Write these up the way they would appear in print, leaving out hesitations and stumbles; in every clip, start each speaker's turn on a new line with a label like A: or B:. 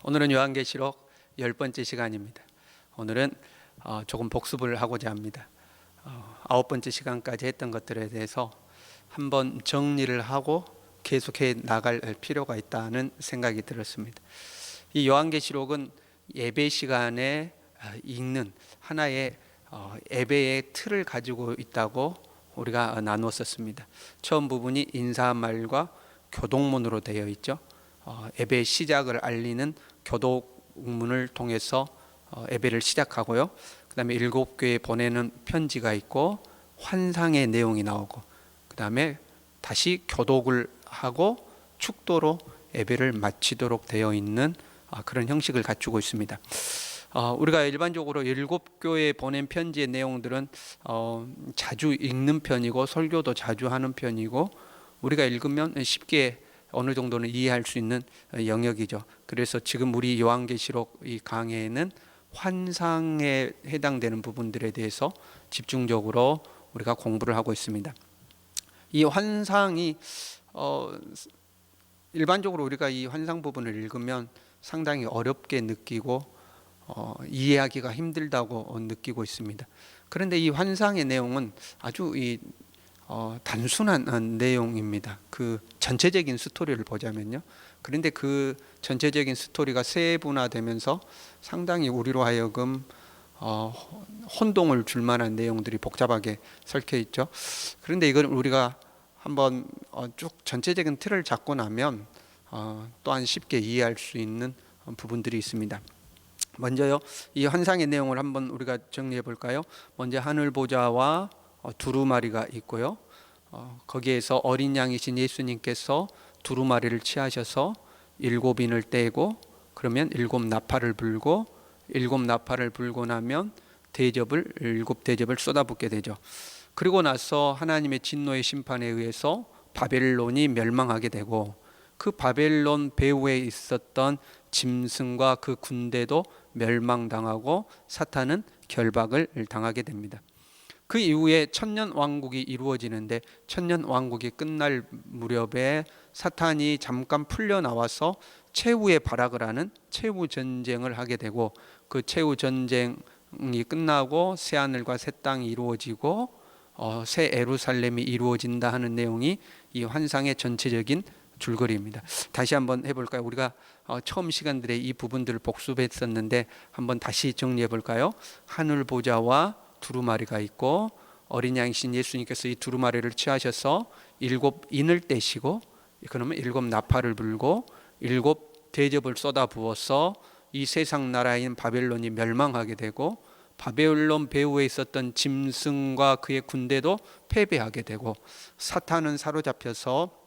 A: 오늘은 요한계시록 10번째 시간입니다. 오늘은 조금 복습을 하고자 합니다. 9번째 시간까지 했던 것들에 대해서 한번 정리를 하고 계속해 나갈 필요가 있다는 생각이 들었습니다. 이 요한계시록은 예배 시간에 읽는 하나의 예배의 틀을 가지고 있다고 우리가 나누었었습니다. 처음 부분이 인사말과 교동문으로 되어 있죠. 예배의 시작을 알리는 교독문을 통해서 예배를 시작하고요. 그 다음에 7교회에 보내는 편지가 있고 환상의 내용이 나오고, 그 다음에 다시 교독을 하고 축도로 예배를 마치도록 되어 있는 그런 형식을 갖추고 있습니다. 우리가 일반적으로 7교회에 보낸 편지의 내용들은 자주 읽는 편이고 설교도 자주 하는 편이고 우리가 읽으면 쉽게 어느 정도는 이해할 수 있는 영역이죠. 그래서 지금 우리 요한계시록 이 강해에는 환상에 해당되는 부분들에 대해서 집중적으로 우리가 공부를 하고 있습니다. 이 환상이 일반적으로 우리가 이 환상 부분을 읽으면 상당히 어렵게 느끼고 이해하기가 힘들다고 느끼고 있습니다. 그런데 이 환상의 내용은 아주 단순한 내용입니다. 그 전체적인 스토리를 보자면요. 그런데 그 전체적인 스토리가 세분화되면서 상당히 우리로 하여금 혼동을 줄 만한 내용들이 복잡하게 얽혀 있죠. 그런데 이걸 우리가 한번 쭉 전체적인 틀을 잡고 나면 또한 쉽게 이해할 수 있는 부분들이 있습니다. 먼저요, 이 환상의 내용을 한번 우리가 정리해 볼까요? 먼저 하늘 보좌와 두루마리가 있고요. 거기에서 어린 양이신 예수님께서 두루마리를 취하셔서 7인을 떼고 그러면 7나팔을 불고 7나팔을 불고 나면 7대접을 쏟아붓게 되죠. 그리고 나서 하나님의 진노의 심판에 의해서 바벨론이 멸망하게 되고 그 바벨론 배후에 있었던 짐승과 그 군대도 멸망당하고 사탄은 결박을 당하게 됩니다. 그 이후에 천년 왕국이 이루어지는데 천년 왕국이 끝날 무렵에 사탄이 잠깐 풀려 나와서 최후의 발악을 하는 최후 전쟁을 하게 되고 그 최후 전쟁이 끝나고 새 하늘과 새 땅이 이루어지고 새 예루살렘이 이루어진다 하는 내용이 이 환상의 전체적인 줄거리입니다. 다시 한번 해볼까요? 우리가 처음 시간들에 이 부분들을 복습했었는데 한번 다시 정리해 볼까요? 하늘 보좌와 두루마리가 있고 어린 양이신 예수님께서 이 두루마리를 취하셔서 7인을 떼시고 그러면 7나팔을 불고 7대접을 쏟아 부어서 이 세상 나라인 바벨론이 멸망하게 되고 바벨론 배후에 있었던 짐승과 그의 군대도 패배하게 되고 사탄은 사로잡혀서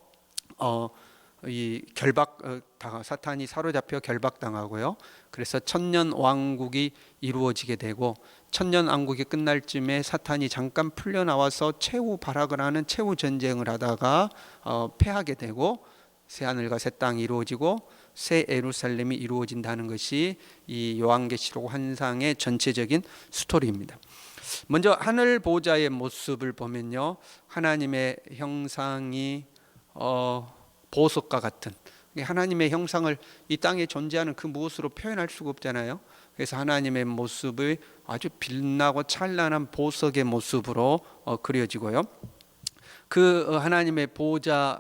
A: 사탄이 사로잡혀 결박당하고요. 그래서 천년 왕국이 이루어지게 되고 천년 왕국이 끝날 쯤에 사탄이 잠깐 풀려 나와서 최후 발악을 하는 최후 전쟁을 하다가 패하게 되고 새 하늘과 새 땅이 이루어지고 새 예루살렘이 이루어진다는 것이 이 요한계시록 환상의 전체적인 스토리입니다. 먼저 하늘 보좌의 모습을 보면요, 하나님의 형상이 보석과 같은 하나님의 형상을 이 땅에 존재하는 그 무엇으로 표현할 수가 없잖아요. 그래서 하나님의 모습이 아주 빛나고 찬란한 보석의 모습으로 그려지고요. 그 하나님의 보좌를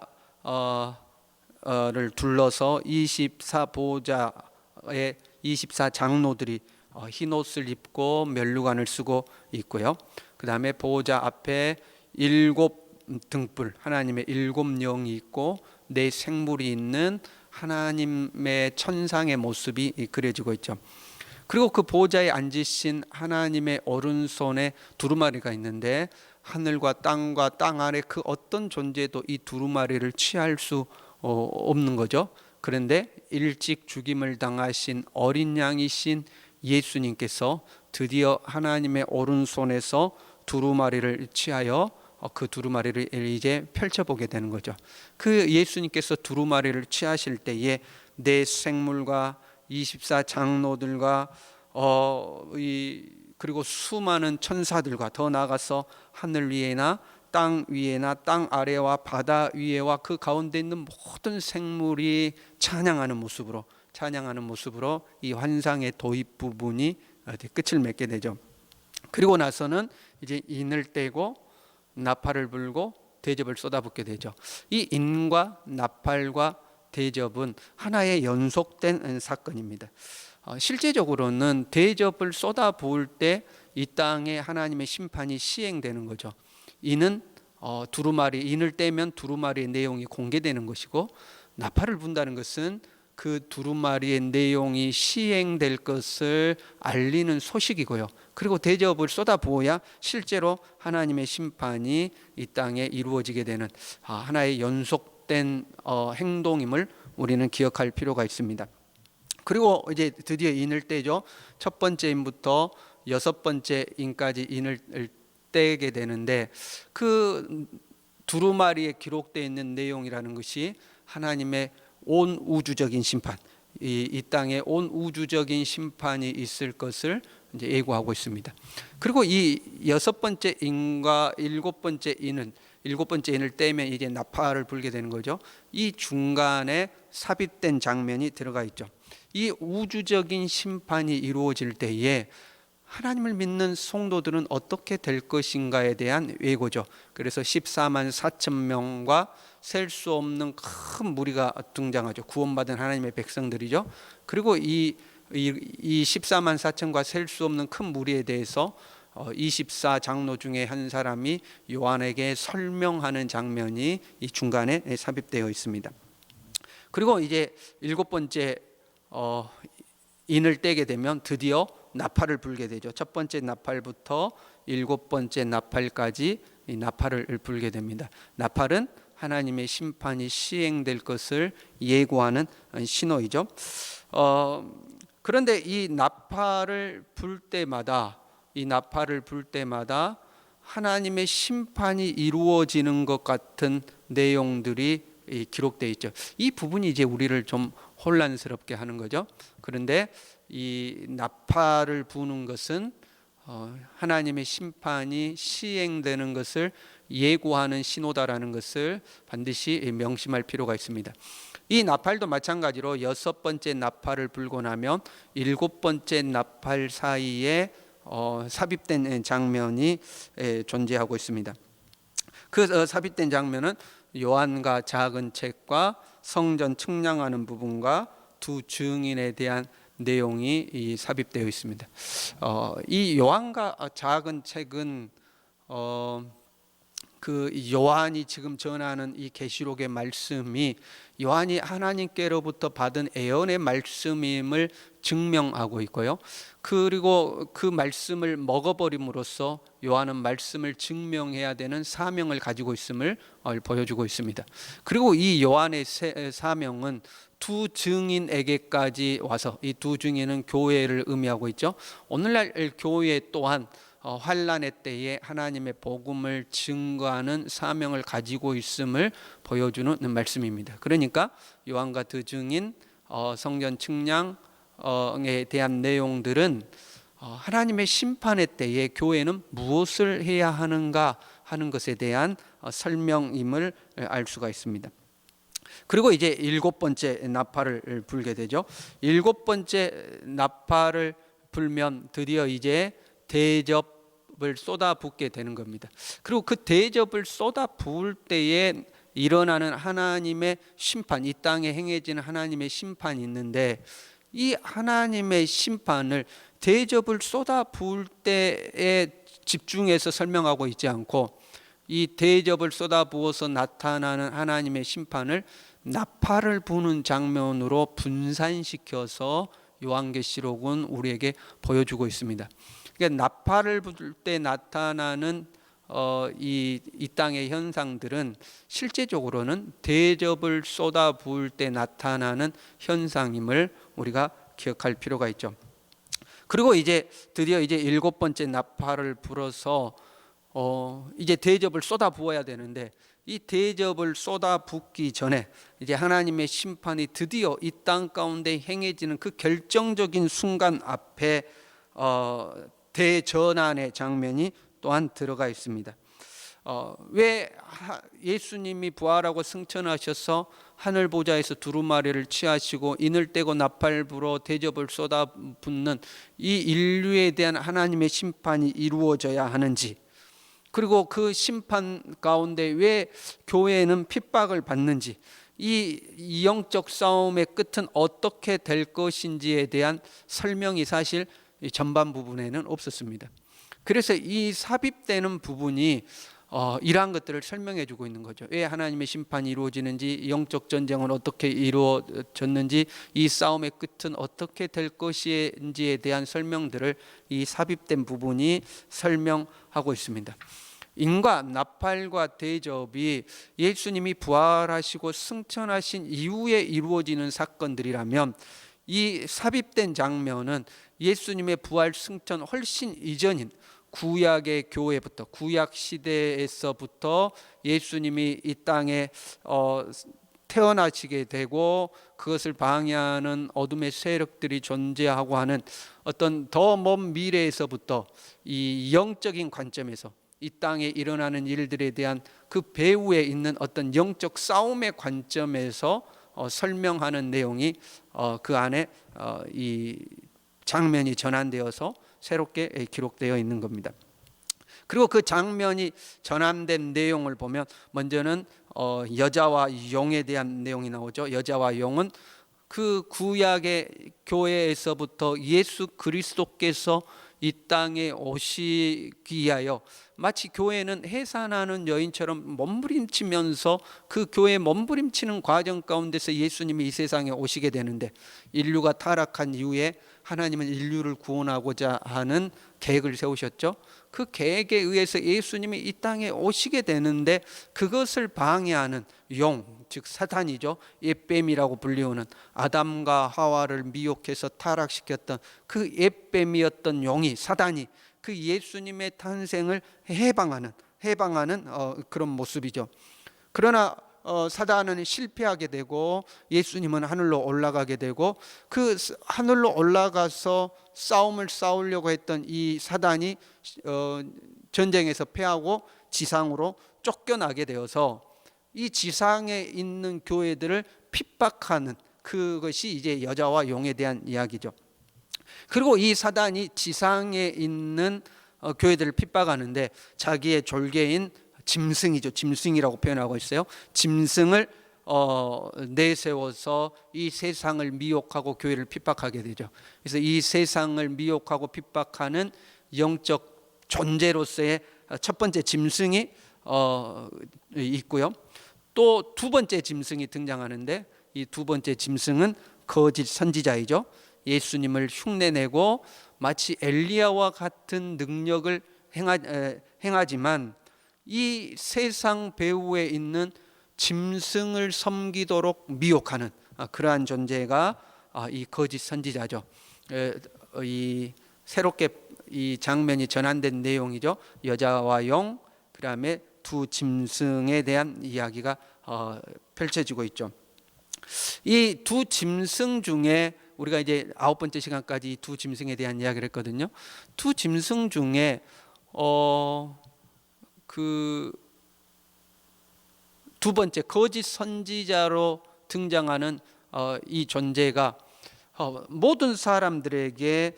A: 둘러서 24보좌의 24장로들이 흰 옷을 입고 면류관을 쓰고 있고요. 그 다음에 보좌 앞에 7등불, 하나님의 7영이 있고 4생물이 있는 하나님의 천상의 모습이 그려지고 있죠. 그리고 그 보좌에 앉으신 하나님의 오른손에 두루마리가 있는데 하늘과 땅 아래 그 어떤 존재도 이 두루마리를 취할 수 없는 거죠. 그런데 일찍 죽임을 당하신 어린 양이신 예수님께서 드디어 하나님의 오른손에서 두루마리를 취하여 그 두루마리를 이제 펼쳐보게 되는 거죠. 그 예수님께서 두루마리를 취하실 때에 4생물과 24장로들과 그리고 수많은 천사들과 더 나아가서 하늘 위에나 땅 위에나 땅 아래와 바다 위에와 그 가운데 있는 모든 생물이 찬양하는 모습으로 이 환상의 도입 부분이 끝을 맺게 되죠. 그리고 나서는 이제 인을 떼고 나팔을 불고 대접을 쏟아붓게 되죠. 이 인과 나팔과 대접은 하나의 연속된 사건입니다. 실제적으로는 대접을 쏟아부을 때 이 땅에 하나님의 심판이 시행되는 거죠. 인은 인을 떼면 두루마리의 내용이 공개되는 것이고, 나팔을 분다는 것은 그 두루마리의 내용이 시행될 것을 알리는 소식이고요. 그리고 대접을 쏟아부어야 실제로 하나님의 심판이 이 땅에 이루어지게 되는 하나의 연속된 행동임을 우리는 기억할 필요가 있습니다. 그리고 이제 드디어 인을 떼죠. 첫 번째 인부터 여섯 번째 인까지 인을 떼게 되는데, 그 두루마리에 기록되어 있는 내용이라는 것이 하나님의 온 우주적인 심판, 이 땅에 온 우주적인 심판이 있을 것을 이제 예고하고 있습니다. 그리고 이 여섯 번째 인과 일곱 번째 인을 떼면 이제 나팔을 불게 되는 거죠. 이 중간에 삽입된 장면이 들어가 있죠. 이 우주적인 심판이 이루어질 때에 하나님을 믿는 성도들은 어떻게 될 것인가에 대한 예고죠. 그래서 14만 4천 명과 셀 수 없는 큰 무리가 등장하죠. 구원받은 하나님의 백성들이죠. 그리고 이 14만 4천과 셀 수 없는 큰 무리에 대해서 24장로 중에 한 사람이 요한에게 설명하는 장면이 이 중간에 삽입되어 있습니다. 그리고 이제 일곱 번째 인을 떼게 되면 드디어 나팔을 불게 되죠. 첫 번째 나팔부터 일곱 번째 나팔까지 이 나팔을 불게 됩니다. 나팔은 하나님의 심판이 시행될 것을 예고하는 신호이죠. 그런데 이 나팔을 불 때마다 하나님의 심판이 이루어지는 것 같은 내용들이 기록되어 있죠. 이 부분이 이제 우리를 좀 혼란스럽게 하는 거죠. 그런데 이 나팔을 부는 것은 하나님의 심판이 시행되는 것을 예고하는 신호다라는 것을 반드시 명심할 필요가 있습니다. 이 나팔도 마찬가지로 여섯 번째 나팔을 불고 나면 일곱 번째 나팔 사이에 삽입된 장면이 존재하고 있습니다. 그 삽입된 장면은 요한과 작은 책과 성전 측량하는 부분과 두 증인에 대한 내용이 삽입되어 있습니다. 이 요한과 작은 책은 그 요한이 지금 전하는 이 계시록의 말씀이 요한이 하나님께로부터 받은 예언의 말씀임을 증명하고 있고요. 그리고 그 말씀을 먹어버림으로써 요한은 말씀을 증명해야 되는 사명을 가지고 있음을 보여주고 있습니다. 그리고 이 요한의 사명은 두 증인에게까지 와서, 이 두 증인은 교회를 의미하고 있죠. 오늘날 교회 또한 환난의 때에 하나님의 복음을 증거하는 사명을 가지고 있음을 보여주는 말씀입니다. 그러니까 요한과 두 증인, 성전 측량에 대한 내용들은 하나님의 심판의 때에 교회는 무엇을 해야 하는가 하는 것에 대한 설명임을 알 수가 있습니다. 그리고 이제 일곱 번째 나팔을 불게 되죠. 일곱 번째 나팔을 불면 드디어 이제 대접을 쏟아붓게 되는 겁니다. 그리고 그 대접을 쏟아부을 때에 일어나는 하나님의 심판, 이 땅에 행해지는 하나님의 심판이 있는데, 이 하나님의 심판을 대접을 쏟아부을 때에 집중해서 설명하고 있지 않고, 이 대접을 쏟아부어서 나타나는 하나님의 심판을 나팔을 부는 장면으로 분산시켜서 요한계시록은 우리에게 보여주고 있습니다. 그러니까 나팔을 불 때 나타나는 이 땅의 현상들은 실제적으로는 대접을 쏟아부을 때 나타나는 현상임을 우리가 기억할 필요가 있죠. 그리고 이제 드디어 이제 일곱 번째 나팔을 불어서 이제 대접을 쏟아부어야 되는데, 이 대접을 쏟아붓기 전에 이제 하나님의 심판이 드디어 이 땅 가운데 행해지는 그 결정적인 순간 앞에 대전환의 장면이 또한 들어가 있습니다. 왜 예수님이 부활하고 승천하셔서 하늘 보좌에서 두루마리를 취하시고 인을 떼고 나팔 불어 대접을 쏟아붓는 이 인류에 대한 하나님의 심판이 이루어져야 하는지, 그리고 그 심판 가운데 왜 교회는 핍박을 받는지, 이 영적 싸움의 끝은 어떻게 될 것인지에 대한 설명이 사실 전반 부분에는 없었습니다. 그래서 이 삽입되는 부분이 이러한 것들을 설명해 주고 있는 거죠. 왜 하나님의 심판이 이루어지는지, 영적 전쟁은 어떻게 이루어졌는지, 이 싸움의 끝은 어떻게 될 것인지에 대한 설명들을 이 삽입된 부분이 설명하고 있습니다. 인과 나팔과 대접이 예수님이 부활하시고 승천하신 이후에 이루어지는 사건들이라면, 이 삽입된 장면은 예수님의 부활 승천 훨씬 이전인 구약의 교회부터, 구약 시대에서부터 예수님이 이 땅에 태어나시게 되고 그것을 방해하는 어둠의 세력들이 존재하고 하는 어떤 더 먼 미래에서부터 이 영적인 관점에서 이 땅에 일어나는 일들에 대한 그 배후에 있는 어떤 영적 싸움의 관점에서 설명하는 내용이 그 안에 이 장면이 전환되어서 새롭게 기록되어 있는 겁니다. 그리고 그 장면이 전환된 내용을 보면 먼저는 여자와 용에 대한 내용이 나오죠. 여자와 용은 그 구약의 교회에서부터 예수 그리스도께서 이 땅에 오시기 위하여 마치 교회는 해산하는 여인처럼 몸부림치면서 그 교회에 몸부림치는 과정 가운데서 예수님이 이 세상에 오시게 되는데, 인류가 타락한 이후에 하나님은 인류를 구원하고자 하는 계획을 세우셨죠. 그 계획에 의해서 예수님이 이 땅에 오시게 되는데 그것을 방해하는 용, 즉 사탄이죠. 옛뱀이라고 불리우는, 아담과 하와를 미혹해서 타락시켰던 그 옛뱀이었던 용이, 사단이 그 예수님의 탄생을 해방하는 그런 모습이죠. 그러나 사단은 실패하게 되고 예수님은 하늘로 올라가게 되고, 그 하늘로 올라가서 싸움을 싸우려고 했던 이 사단이 전쟁에서 패하고 지상으로 쫓겨나게 되어서 이 지상에 있는 교회들을 핍박하는, 그것이 이제 여자와 용에 대한 이야기죠. 그리고 이 사단이 지상에 있는 교회들을 핍박하는데 자기의 졸개인 짐승이죠. 짐승이라고 표현하고 있어요. 짐승을 내세워서 이 세상을 미혹하고 교회를 핍박하게 되죠. 그래서 이 세상을 미혹하고 핍박하는 영적 존재로서의 첫 번째 짐승이 있고요. 또 두 번째 짐승이 등장하는데, 이 두 번째 짐승은 거짓 선지자이죠. 예수님을 흉내내고 마치 엘리야와 같은 능력을 행하지만 이 세상 배후에 있는 짐승을 섬기도록 미혹하는 그러한 존재가 이 거짓 선지자죠. 이 새롭게 이 장면이 전환된 내용이죠. 여자와 용, 그다음에 두 짐승에 대한 이야기가 펼쳐지고 있죠. 이 두 짐승 중에 우리가 이제 9번째 시간까지 이 두 짐승에 대한 이야기를 했거든요. 두 짐승 중에 그 두 번째 거짓 선지자로 등장하는 이 존재가 모든 사람들에게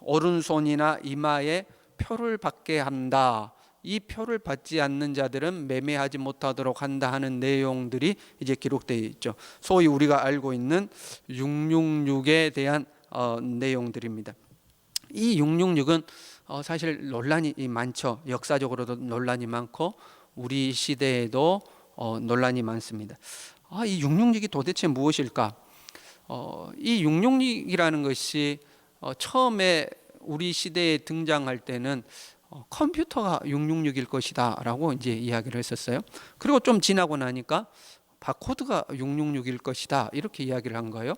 A: 오른손이나 이마에 표를 받게 한다. 이 표를 받지 않는 자들은 매매하지 못하도록 한다 하는 내용들이 이제 기록되어 있죠. 소위 우리가 알고 있는 666에 대한 내용들입니다. 이 666은 사실 논란이 많죠. 역사적으로도 논란이 많고 우리 시대에도 논란이 많습니다. 이 666이 도대체 무엇일까? 이 666이라는 것이 처음에 우리 시대에 등장할 때는 컴퓨터가 666일 것이다 라고 이제 이야기를 했었어요. 그리고 좀 지나고 나니까 바코드가 666일 것이다 이렇게 이야기를 한 거예요.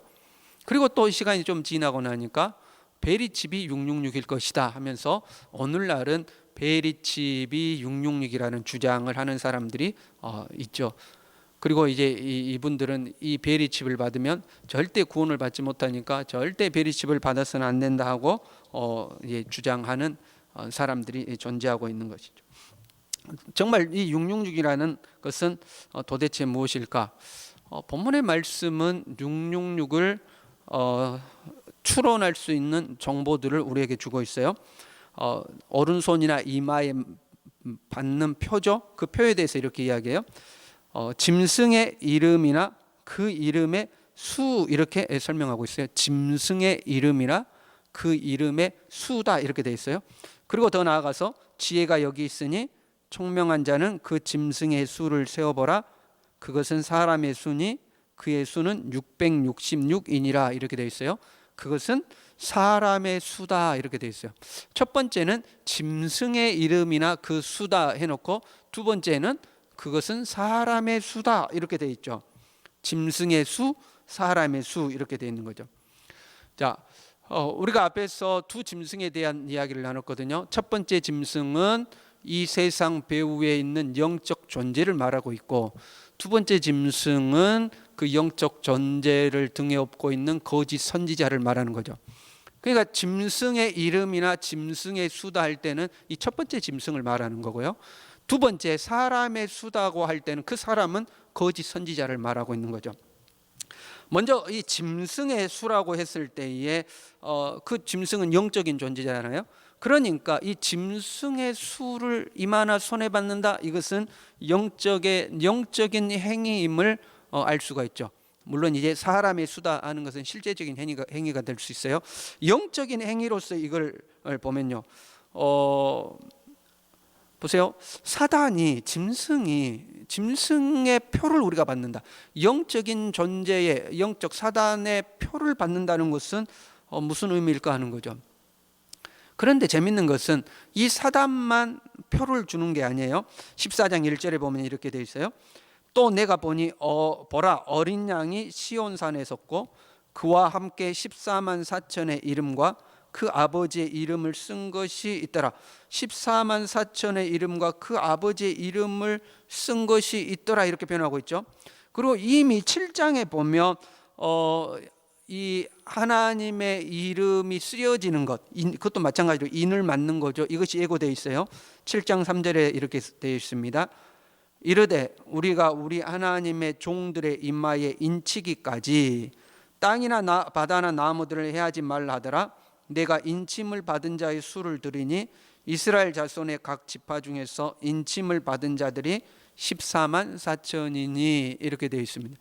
A: 그리고 또 시간이 좀 지나고 나니까 베리칩이 666일 것이다 하면서 오늘날은 베리칩이 666이라는 주장을 하는 사람들이 있죠. 그리고 이제 이분들은 이 베리칩을 받으면 절대 구원을 받지 못하니까 절대 베리칩을 받아서는 안 된다 하고 이제 주장하는 사람들이 존재하고 있는 것이죠. 정말 이 666이라는 것은 도대체 무엇일까? 본문의 말씀은 666을 추론할 수 있는 정보들을 우리에게 주고 있어요. 오른손이나 이마에 받는 표죠. 그 표에 대해서 이렇게 이야기해요. 짐승의 이름이나 그 이름의 수, 이렇게 설명하고 있어요. 짐승의 이름이나 그 이름의 수다, 이렇게 되어 있어요. 그리고 더 나아가서 지혜가 여기 있으니 총명한 자는 그 짐승의 수를 세어보라. 그것은 사람의 수니 그의 수는 666이니라, 이렇게 되어 있어요. 그것은 사람의 수다, 이렇게 되어 있어요. 첫 번째는 짐승의 이름이나 그 수다 해놓고, 두 번째는 그것은 사람의 수다, 이렇게 되어 있죠. 짐승의 수, 사람의 수, 이렇게 되어 있는 거죠. 자, 우리가 앞에서 두 짐승에 대한 이야기를 나눴거든요. 첫 번째 짐승은 이 세상 배후에 있는 영적 존재를 말하고 있고, 두 번째 짐승은 그 영적 존재를 등에 업고 있는 거짓 선지자를 말하는 거죠. 그러니까 짐승의 이름이나 짐승의 수다 할 때는 이 첫 번째 짐승을 말하는 거고요. 두 번째 사람의 수다고 할 때는 그 사람은 거짓 선지자를 말하고 있는 거죠. 먼저 이 짐승의 수라고 했을 때에 그 짐승은 영적인 존재잖아요. 그러니까 이 짐승의 수를 이마나 손에 받는다, 이것은 영적인 행위임을 알 수가 있죠. 물론 이제 사람의 수다 하는 것은 실제적인 행위가 될 수 있어요. 영적인 행위로서 이걸 보면요, 보세요. 사단이 짐승의 표를 우리가 받는다. 영적인 존재의 영적 사단의 표를 받는다는 것은 무슨 의미일까 하는 거죠. 그런데 재밌는 것은 이 사단만 표를 주는 게 아니에요. 14장 1절에 보면 이렇게 되어 있어요. 또 내가 보니 보라, 어린 양이 시온산에 섰고 그와 함께 14만 4천의 이름과 그 아버지의 이름을 쓴 것이 있더라. 14만 4천의 이름과 그 아버지의 이름을 쓴 것이 있더라, 이렇게 표현하고 있죠. 그리고 이미 7장에 보면 이 하나님의 이름이 쓰여지는 것, 그것도 마찬가지로 인을 맞는 거죠. 이것이 예고되어 있어요. 7장 3절에 이렇게 되어 있습니다. 이르되 우리가 우리 하나님의 종들의 이마에 인치기까지 땅이나 바다나 나무들을 해하지 말라 하더라. 내가 인침을 받은 자의 수를 들으니 이스라엘 자손의 각 지파 중에서 인침을 받은 자들이 14만 4천이니, 이렇게 되어 있습니다.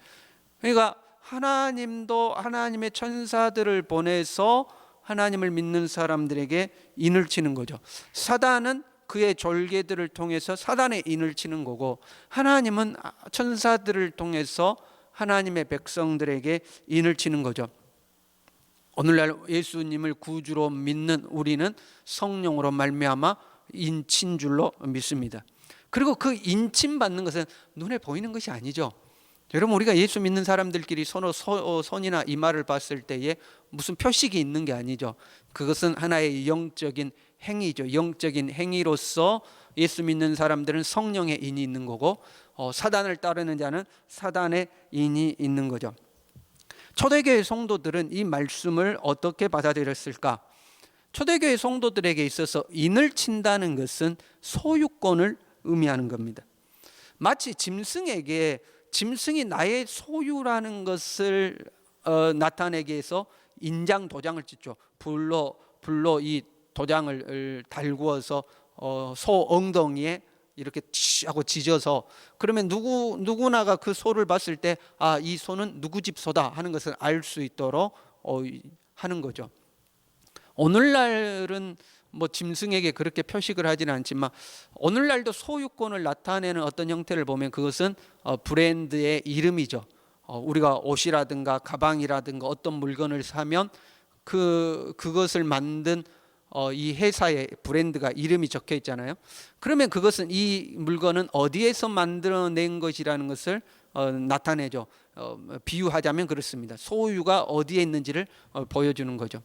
A: 그러니까 하나님도 하나님의 천사들을 보내서 하나님을 믿는 사람들에게 인을 치는 거죠. 사단은 그의 졸개들을 통해서 사단의 인을 치는 거고, 하나님은 천사들을 통해서 하나님의 백성들에게 인을 치는 거죠. 오늘날 예수님을 구주로 믿는 우리는 성령으로 말미암아 인친 줄로 믿습니다. 그리고 그 인침 받는 것은 눈에 보이는 것이 아니죠. 여러분, 우리가 예수 믿는 사람들끼리 손이나 이마를 봤을 때에 무슨 표식이 있는 게 아니죠. 그것은 하나의 영적인 행위죠. 영적인 행위로서 예수 믿는 사람들은 성령의 인이 있는 거고, 사단을 따르는 자는 사단의 인이 있는 거죠. 초대교회 성도들은 이 말씀을 어떻게 받아들였을까? 초대교회 성도들에게 있어서 인을 친다는 것은 소유권을 의미하는 겁니다. 마치 짐승에게 짐승이 나의 소유라는 것을 나타내기 위해서 인장 도장을 찍죠. 불로 이 도장을 달구어서 소 엉덩이에 이렇게 하고 짖어서, 그러면 누구나가 그 소를 봤을 때 이 소는 누구 집 소다 하는 것을 알 수 있도록 하는 거죠. 오늘날은 뭐 짐승에게 그렇게 표식을 하지는 않지만, 오늘날도 소유권을 나타내는 어떤 형태를 보면 그것은 브랜드의 이름이죠. 우리가 옷이라든가 가방이라든가 어떤 물건을 사면 그것을 만든 이 회사의 브랜드가 이름이 적혀 있잖아요. 그러면 그것은 이 물건은 어디에서 만들어낸 것이라는 것을 나타내죠. 비유하자면 그렇습니다. 소유가 어디에 있는지를 보여주는 거죠.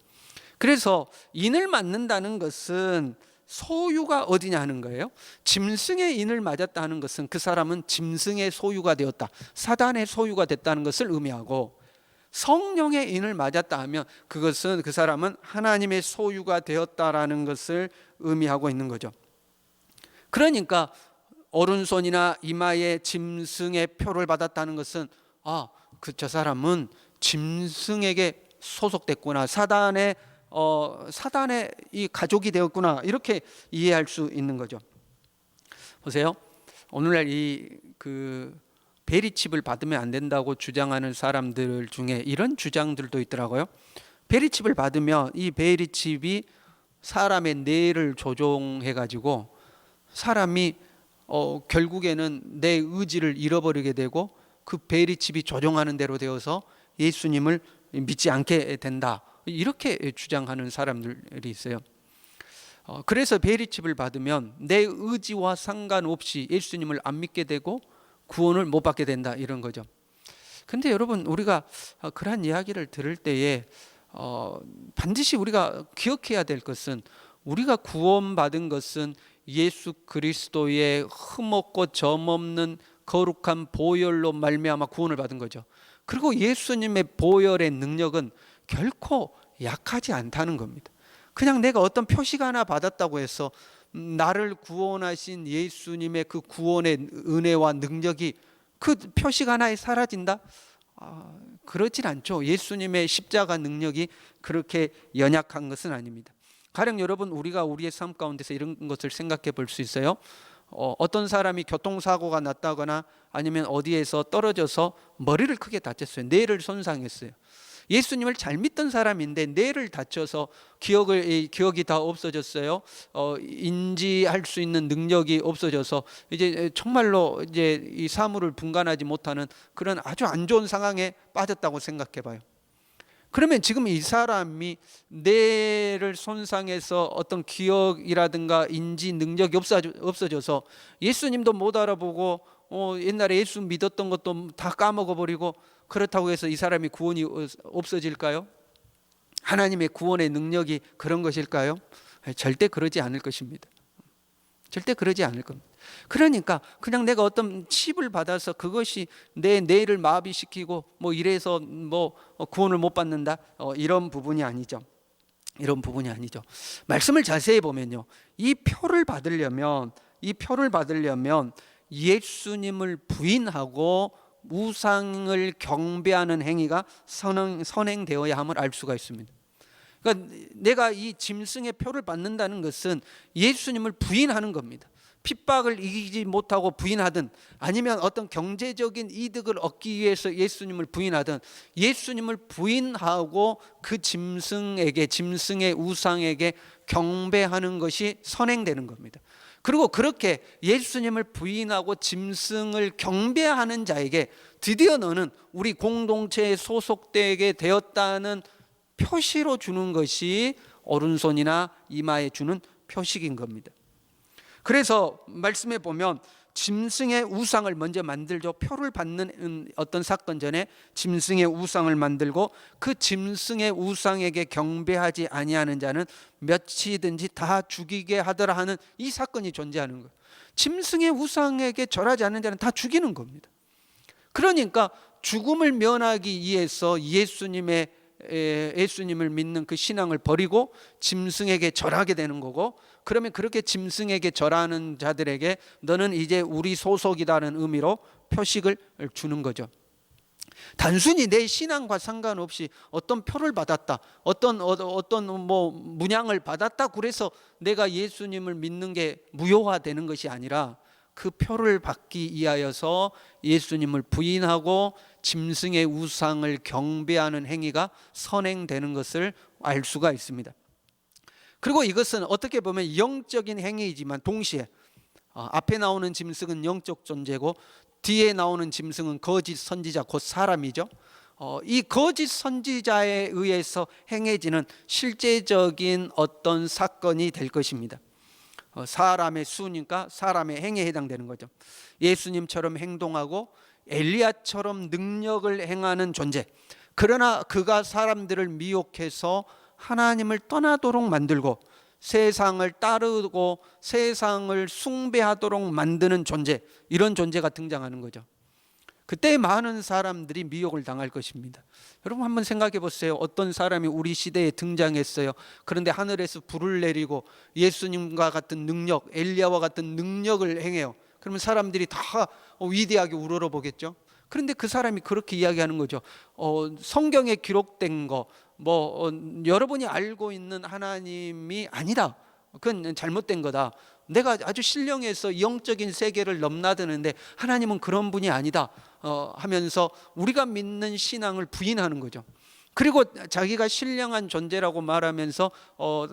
A: 그래서 인을 맞는다는 것은 소유가 어디냐 하는 거예요. 짐승의 인을 맞았다 하는 것은 그 사람은 짐승의 소유가 되었다, 사단의 소유가 됐다는 것을 의미하고, 성령의 인을 맞았다 하면 그것은 그 사람은 하나님의 소유가 되었다라는 것을 의미하고 있는 거죠. 그러니까 오른손이나 이마에 짐승의 표를 받았다는 것은 저 사람은 짐승에게 소속됐구나, 사단의 이 가족이 되었구나, 이렇게 이해할 수 있는 거죠. 보세요. 오늘날 베리칩을 받으면 안 된다고 주장하는 사람들 중에 이런 주장들도 있더라고요. 베리칩을 받으면 이 베리칩이 사람의 뇌를 조종해 가지고 사람이 결국에는 내 의지를 잃어버리게 되고 그 베리칩이 조종하는 대로 되어서 예수님을 믿지 않게 된다, 이렇게 주장하는 사람들이 있어요. 그래서 베리칩을 받으면 내 의지와 상관없이 예수님을 안 믿게 되고 구원을 못 받게 된다, 이런 거죠. 근데 여러분, 우리가 그러한 이야기를 들을 때에 반드시 우리가 기억해야 될 것은, 우리가 구원받은 것은 예수 그리스도의 흠없고 점없는 거룩한 보혈로 말미암아 구원을 받은 거죠. 그리고 예수님의 보혈의 능력은 결코 약하지 않다는 겁니다. 그냥 내가 어떤 표시가 하나 받았다고 해서 나를 구원하신 예수님의 그 구원의 은혜와 능력이 그 표시가 하나에 사라진다? 그렇진 않죠. 예수님의 십자가 능력이 그렇게 연약한 것은 아닙니다. 가령 여러분, 우리가 우리의 삶 가운데서 이런 것을 생각해 볼 수 있어요. 어떤 사람이 교통사고가 났다거나 아니면 어디에서 떨어져서 머리를 크게 다쳤어요. 뇌를 손상했어요. 예수님을 잘 믿던 사람인데 뇌를 다쳐서 기억이 다 없어졌어요. 인지할 수 있는 능력이 없어져서 이제 정말로 이제 이 사물을 분간하지 못하는 그런 아주 안 좋은 상황에 빠졌다고 생각해 봐요. 그러면 지금 이 사람이 뇌를 손상해서 어떤 기억이라든가 인지 능력이 없어져서 예수님도 못 알아보고 옛날에 예수 믿었던 것도 다 까먹어버리고, 그렇다고 해서 이 사람이 구원이 없어질까요? 하나님의 구원의 능력이 그런 것일까요? 절대 그러지 않을 것입니다. 절대 그러지 않을 겁니다. 그러니까 그냥 내가 어떤 칩을 받아서 그것이 내 뇌를 마비시키고 이래서 구원을 못 받는다, 이런 부분이 아니죠. 이런 부분이 아니죠. 말씀을 자세히 보면요, 이 표를 받으려면 예수님을 부인하고 우상을 경배하는 행위가 선행되어야 함을 알 수가 있습니다. 그러니까 내가 이 짐승의 표를 받는다는 것은 예수님을 부인하는 겁니다. 핍박을 이기지 못하고 부인하든, 아니면 어떤 경제적인 이득을 얻기 위해서 예수님을 부인하든, 예수님을 부인하고 그 짐승의 우상에게 경배하는 것이 선행되는 겁니다. 그리고 그렇게 예수님을 부인하고 짐승을 경배하는 자에게 드디어 너는 우리 공동체에 소속되게 되었다는 표시로 주는 것이 오른손이나 이마에 주는 표식인 겁니다. 그래서 말씀에 보면 짐승의 우상을 먼저 만들죠. 표를 받는 어떤 사건 전에 짐승의 우상을 만들고 그 짐승의 우상에게 경배하지 아니하는 자는 몇이든지 다 죽이게 하더라 하는 이 사건이 존재하는 거예요. 짐승의 우상에게 절하지 않는 자는 다 죽이는 겁니다. 그러니까 죽음을 면하기 위해서 예수님을 믿는 그 신앙을 버리고 짐승에게 절하게 되는 거고, 그러면 그렇게 짐승에게 절하는 자들에게 너는 이제 우리 소속이라는 의미로 표식을 주는 거죠. 단순히 내 신앙과 상관없이 어떤 표를 받았다, 어떤 문양을 받았다 그래서 내가 예수님을 믿는 게 무효화되는 것이 아니라, 그 표를 받기 위하여서 예수님을 부인하고 짐승의 우상을 경배하는 행위가 선행되는 것을 알 수가 있습니다. 그리고 이것은 어떻게 보면 영적인 행위이지만 동시에 앞에 나오는 짐승은 영적 존재고 뒤에 나오는 짐승은 거짓 선지자, 곧 사람이죠. 이 거짓 선지자에 의해서 행해지는 실제적인 어떤 사건이 될 것입니다. 사람의 수니까 사람의 행위에 해당되는 거죠. 예수님처럼 행동하고 엘리야처럼 능력을 행하는 존재, 그러나 그가 사람들을 미혹해서 하나님을 떠나도록 만들고 세상을 따르고 세상을 숭배하도록 만드는 존재, 이런 존재가 등장하는 거죠. 그때 많은 사람들이 미혹을 당할 것입니다. 여러분 한번 생각해 보세요. 어떤 사람이 우리 시대에 등장했어요. 그런데 하늘에서 불을 내리고 예수님과 같은 능력, 엘리야와 같은 능력을 행해요. 그러면 사람들이 다 위대하게 우러러보겠죠. 그런데 그 사람이 그렇게 이야기하는 거죠. 성경에 기록된 거, 여러분이 알고 있는 하나님이 아니다. 그건 잘못된 거다. 내가 아주 신령해서 영적인 세계를 넘나드는데 하나님은 그런 분이 아니다 하면서 우리가 믿는 신앙을 부인하는 거죠. 그리고 자기가 신령한 존재라고 말하면서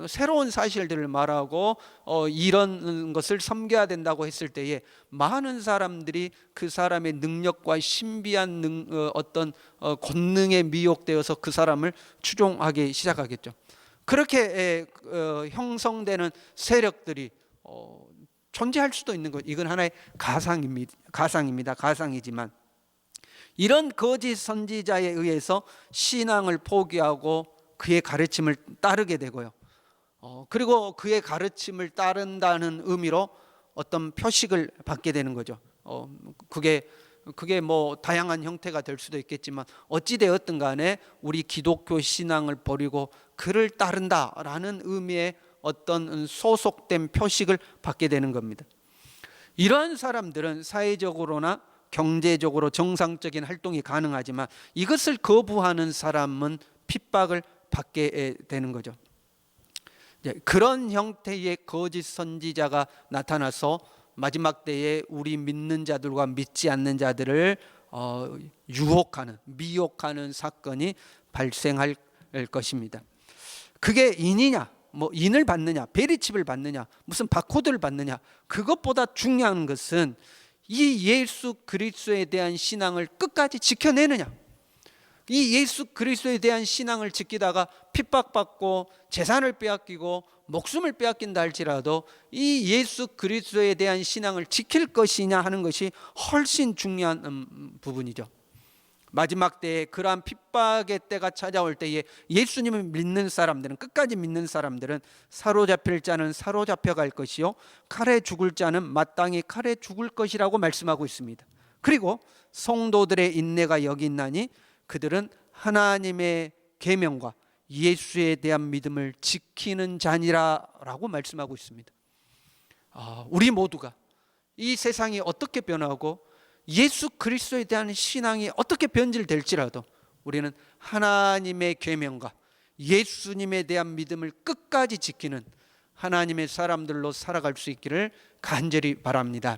A: 새로운 사실들을 말하고 이런 것을 섬겨야 된다고 했을 때에 많은 사람들이 그 사람의 능력과 신비한 어떤 권능에 미혹되어서 그 사람을 추종하기 시작하겠죠. 그렇게 형성되는 세력들이 존재할 수도 있는 것. 이건 하나의 가상입니다. 가상이지만 이런 거짓 선지자에 의해서 신앙을 포기하고 그의 가르침을 따르게 되고요. 그리고 그의 가르침을 따른다는 의미로 어떤 표식을 받게 되는 거죠. 그게 뭐 다양한 형태가 될 수도 있겠지만 어찌 되었든 간에 우리 기독교 신앙을 버리고 그를 따른다라는 의미의 어떤 소속된 표식을 받게 되는 겁니다. 이러한 사람들은 사회적으로나 경제적으로 정상적인 활동이 가능하지만 이것을 거부하는 사람은 핍박을 받게 되는 거죠. 그런 형태의 거짓 선지자가 나타나서 마지막 때에 우리 믿는 자들과 믿지 않는 자들을 유혹하는, 미혹하는 사건이 발생할 것입니다. 그게 인이냐, 인을 받느냐, 베리칩을 받느냐, 무슨 바코드를 받느냐, 그것보다 중요한 것은 이 예수 그리스도에 대한 신앙을 끝까지 지켜내느냐. 이 예수 그리스도에 대한 신앙을 지키다가 핍박받고 재산을 빼앗기고 목숨을 빼앗긴다 할지라도 이 예수 그리스도에 대한 신앙을 지킬 것이냐 하는 것이 훨씬 중요한 부분이죠. 마지막 때에 그러한 핍박의 때가 찾아올 때에 예수님을 믿는 사람들은, 끝까지 믿는 사람들은 사로잡힐 자는 사로잡혀 갈 것이요 칼에 죽을 자는 마땅히 칼에 죽을 것이라고 말씀하고 있습니다. 그리고 성도들의 인내가 여기 있나니 그들은 하나님의 계명과 예수에 대한 믿음을 지키는 자니라라고 말씀하고 있습니다. 우리 모두가 이 세상이 어떻게 변하고 예수 그리스도에 대한 신앙이 어떻게 변질될지라도 우리는 하나님의 계명과 예수님에 대한 믿음을 끝까지 지키는 하나님의 사람들로 살아갈 수 있기를 간절히 바랍니다.